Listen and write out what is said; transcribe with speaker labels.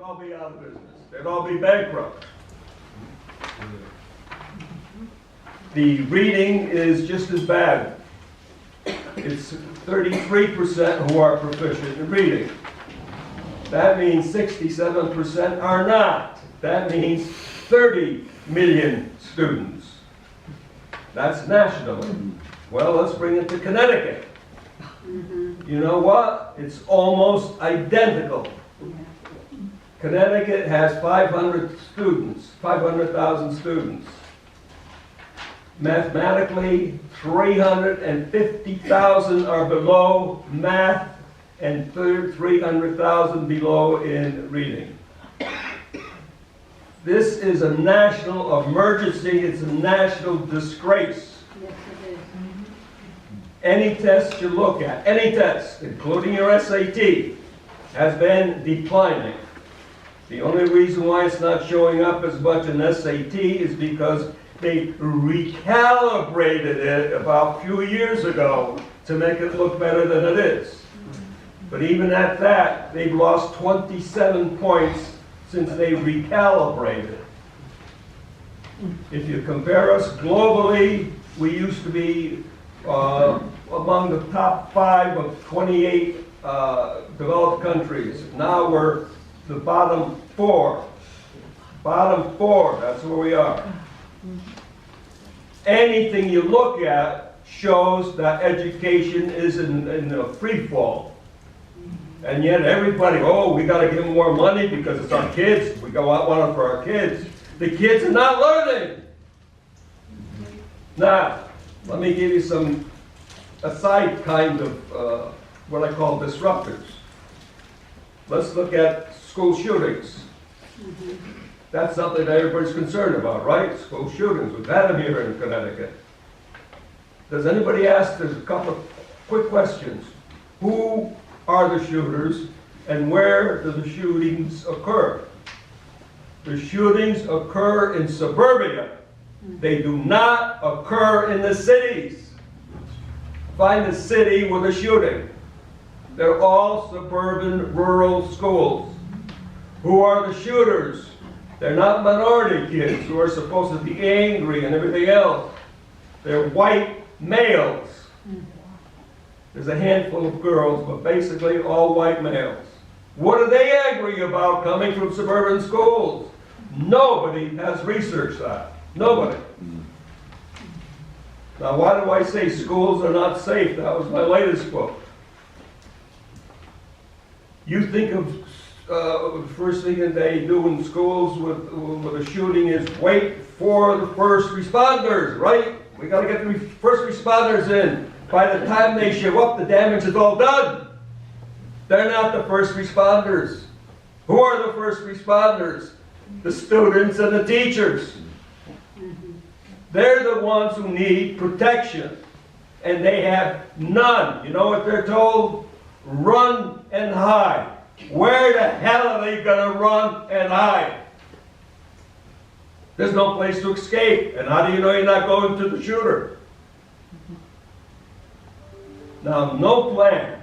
Speaker 1: all be out of business. They'd all be bankrupt. The reading is just as bad. It's 33% who are proficient in reading. That means 67% are not. That means 30 million students. That's nationally. Well, let's bring it to Connecticut. You know what? It's almost identical. Connecticut has 500 students, 500,000 students. Mathematically, 350,000 are below math and 300,000 below in reading. This is a national emergency. It's a national disgrace.
Speaker 2: Yes, it is.
Speaker 1: Any test you look at, any test, including your SAT, has been declining. The only reason why it's not showing up as much in SAT is because they recalibrated it about a few years ago to make it look better than it is. But even at that, they've lost 27 points since they recalibrated. If you compare us globally, we used to be among the top 5 of 28 developed countries. Now we're the bottom 4. Bottom 4, that's where we are. Anything you look at shows that education is in a free fall. And yet everybody, oh, we got to give them more money because it's our kids. We want it for our kids. The kids are not learning. Now, let me give you some aside kind of what I call disruptors. Let's look at school shootings. That's something that everybody's concerned about, right? School shootings. We've had them here in Connecticut. Does anybody ask, there's a couple of quick questions. Who are the shooters and where do the shootings occur? The shootings occur in suburbia. They do not occur in the cities. Find a city with a shooting. They're all suburban, rural schools. Who are the shooters? They're not minority kids who are supposed to be angry and everything else. They're white males. There's a handful of girls, but basically all white males. What are they angry about coming from suburban schools? Nobody has researched that. Nobody. Now, why do I say schools are not safe? That was my latest book. You think of the first thing that they do in schools with a shooting is wait for the first responders, right? We got to get the first responders in. By the time they show up, the damage is all done. They're not the first responders. Who are the first responders? The students and the teachers. They're the ones who need protection, and they have none. You know what they're told? Run and hide. Where the hell are they going to run and hide? There's no place to escape. And how do you know you're not going to the shooter? Now, no plan